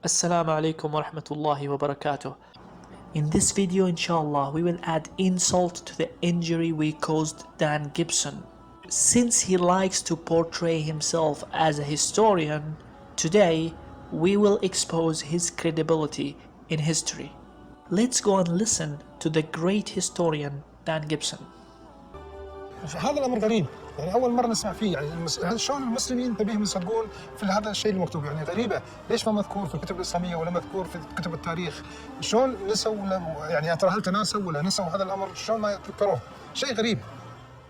Assalamu alaikum wa rahmatullahi wa barakatuh. In this video, inshallah, we will add insult to the injury we caused Dan Gibson. Since he likes to portray himself as a historian, today we will expose his credibility in history. Let's go and listen to the great historian Dan Gibson. هذا الامر غريب، يعني اول مره نسمع فيه، يعني شلون المسلمين تبيهم يصدقون في هذا الشيء المكتوب؟ يعني غريبه، ليش ما مذكور في الكتب الاسلاميه ولا مذكور في كتب التاريخ؟ شلون نسوا يعني ترى هل تناسوا ولا نسوا هذا الامر؟ شلون ما يذكروه؟ شيء غريب.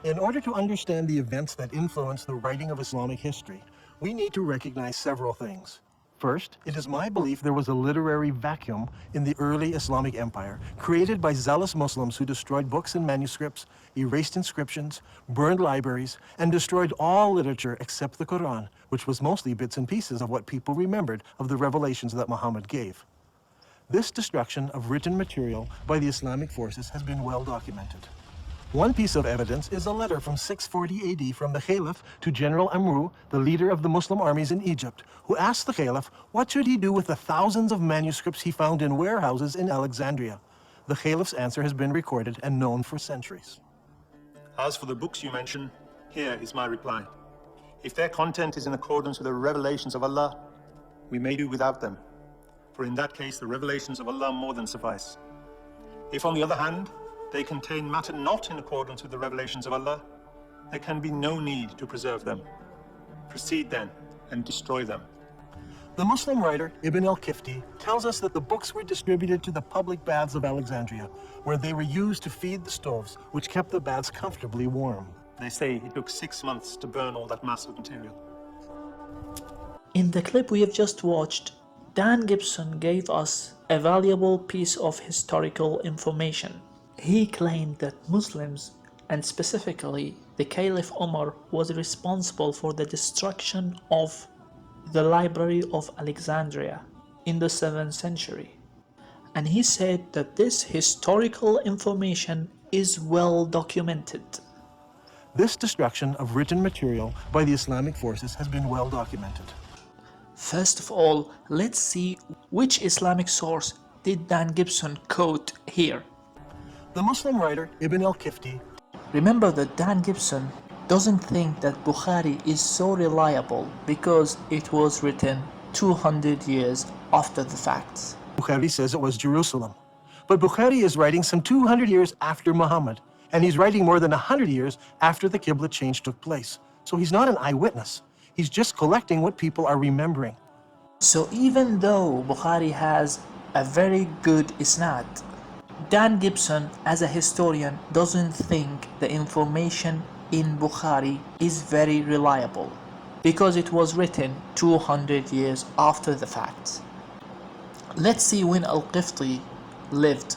In order to understand the events that influence the writing of Islamic history, we need to recognize several things. First, it is my belief there was a literary vacuum in the early Islamic empire, created by zealous Muslims who destroyed books and manuscripts, erased inscriptions, burned libraries, and destroyed all literature except the Quran, which was mostly bits and pieces of what people remembered of the revelations that Muhammad gave. This destruction of written material by the Islamic forces has been well documented. One piece of evidence is a letter from 640 AD from the Caliph to General Amru, the leader of the Muslim armies in Egypt, who asked the Caliph what should he do with the thousands of manuscripts he found in warehouses in Alexandria. The Caliph's answer has been recorded and known for centuries. As for the books you mention, here is my reply. If their content is in accordance with the revelations of Allah, we may do without them, for in that case the revelations of Allah more than suffice. If on the other hand, they contain matter not in accordance with the revelations of Allah, there can be no need to preserve them. Proceed then and destroy them. The Muslim writer Ibn al-Kifti tells us that the books were distributed to the public baths of Alexandria, where they were used to feed the stoves, which kept the baths comfortably warm. They say it took 6 months to burn all that massive material. In the clip we have just watched, Dan Gibson gave us a valuable piece of historical information. He claimed that Muslims, and specifically the Caliph Umar, was responsible for the destruction of the Library of Alexandria in the 7th century. And he said that this historical information is well documented. This destruction of written material by the Islamic forces has been well documented. First of all, let's see which Islamic source did Dan Gibson quote here. The Muslim writer Ibn al-Kifti. Remember that Dan Gibson doesn't think that Bukhari is so reliable because it was written 200 years after the facts. Bukhari says it was Jerusalem. But Bukhari is writing some 200 years after Muhammad, and he's writing more than 100 years after the Qibla change took place. So he's not an eyewitness. He's just collecting what people are remembering. So even though Bukhari has a very good isnad, Dan Gibson, as a historian, doesn't think the information in Bukhari is very reliable because it was written 200 years after the fact. Let's see when Al-Qibti lived.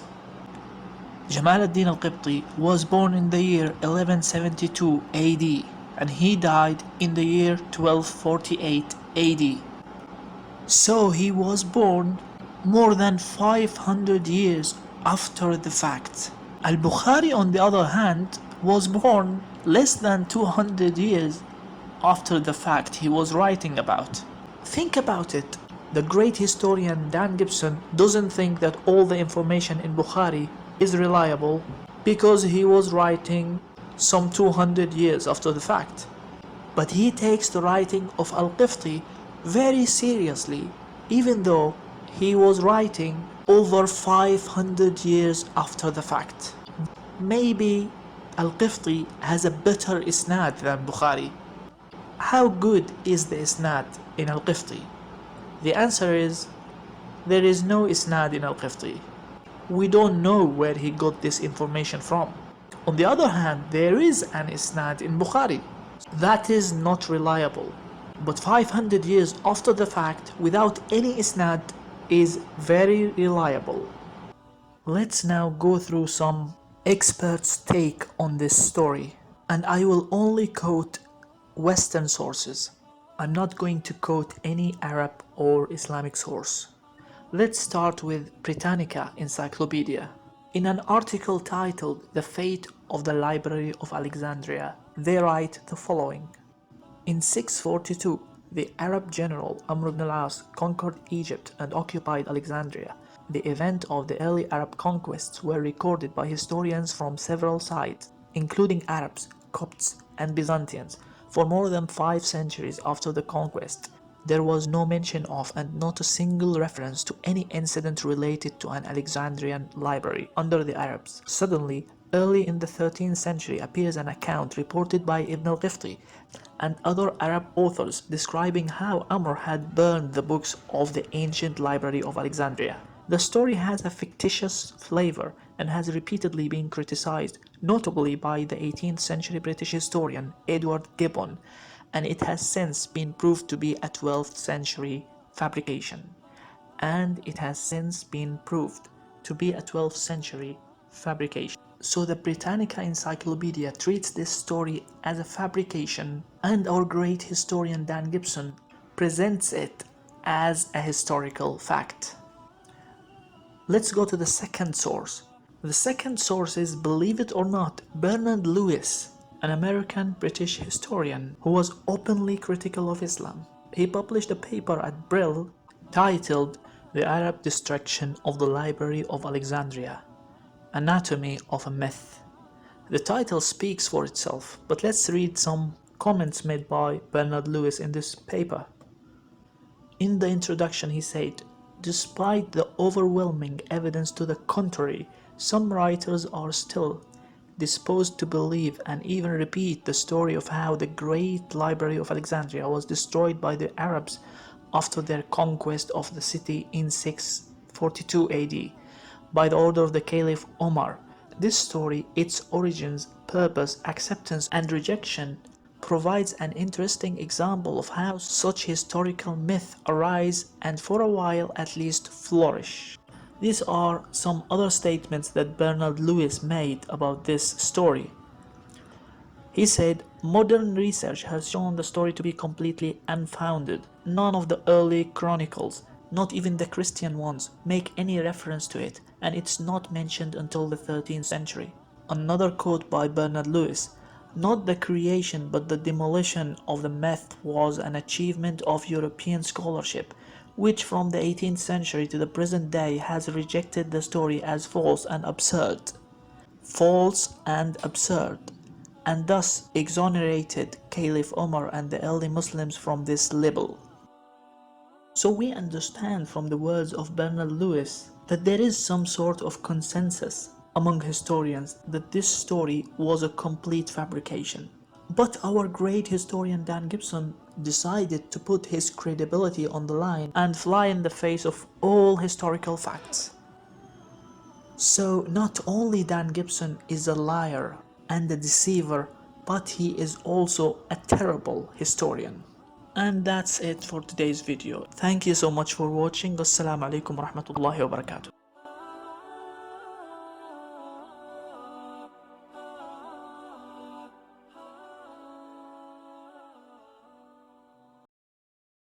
Jamal ad-Din al-Qibti was born in the year 1172 AD and he died in the year 1248 AD. So he was born more than 500 years after the fact. Al-Bukhari, on the other hand, was born less than 200 years after the fact he was writing about. Think about it. The great historian Dan Gibson doesn't think that all the information in Bukhari is reliable because he was writing some 200 years after the fact. But he takes the writing of Al-Qibti very seriously, even though he was writing over 500 years after the fact. Maybe Al-Qibti has a better isnad than Bukhari. How good is the isnad in Al-Qibti? The answer is, there is no isnad in Al-Qibti. We don't know where he got this information from. On the other hand, there is an isnad in Bukhari. That is not reliable. But 500 years after the fact, without any isnad, is very reliable. Let's now go through some experts' take on this story, and I will only quote Western sources. I'm not going to quote any Arab or Islamic source. Let's start with Britannica Encyclopedia. In an article titled "The Fate of the Library of Alexandria," they write the following. In 642, The Arab general Amr ibn al-As conquered Egypt and occupied Alexandria. The event of the early Arab conquests were recorded by historians from several sides, including Arabs, Copts, and Byzantines, for more than 5 centuries after the conquest. There was no mention of and not a single reference to any incident related to an Alexandrian library under the Arabs. Suddenly, early in the 13th century appears an account reported by Ibn al-Qifti and other Arab authors describing how Amr had burned the books of the ancient library of Alexandria. The story has a fictitious flavor and has repeatedly been criticized, notably by the 18th century British historian Edward Gibbon, and it has since been proved to be a 12th century fabrication. So the Britannica Encyclopedia treats this story as a fabrication, and our great historian Dan Gibson presents it as a historical fact. Let's go to the second source. The second source is, believe it or not, Bernard Lewis, an American-British historian who was openly critical of Islam. He published a paper at Brill titled The Arab Destruction of the Library of Alexandria, Anatomy of a Myth. The title speaks for itself, but let's read some comments made by Bernard Lewis in this paper. In the introduction he said, "Despite the overwhelming evidence to the contrary, some writers are still disposed to believe and even repeat the story of how the great library of Alexandria was destroyed by the Arabs after their conquest of the city in 642 AD by the order of the Caliph Omar. This story, its origins, purpose, acceptance, and rejection, provides an interesting example of how such historical myths arise and for a while at least flourish." These are some other statements that Bernard Lewis made about this story. He said, "Modern research has shown the story to be completely unfounded. None of the early chronicles, not even the Christian ones, make any reference to it, and it's not mentioned until the 13th century." Another quote by Bernard Lewis, "Not the creation but the demolition of the myth was an achievement of European scholarship, which from the 18th century to the present day has rejected the story as false and absurd, and thus exonerated Caliph Omar and the early Muslims from this libel." So we understand from the words of Bernard Lewis that there is some sort of consensus among historians that this story was a complete fabrication. But our great historian Dan Gibson decided to put his credibility on the line and fly in the face of all historical facts. So not only Dan Gibson is a liar and a deceiver, but he is also a terrible historian. And that's it for today's video. Thank you so much for watching. Assalamu alaikum wa rahmatullahi wa barakatuh.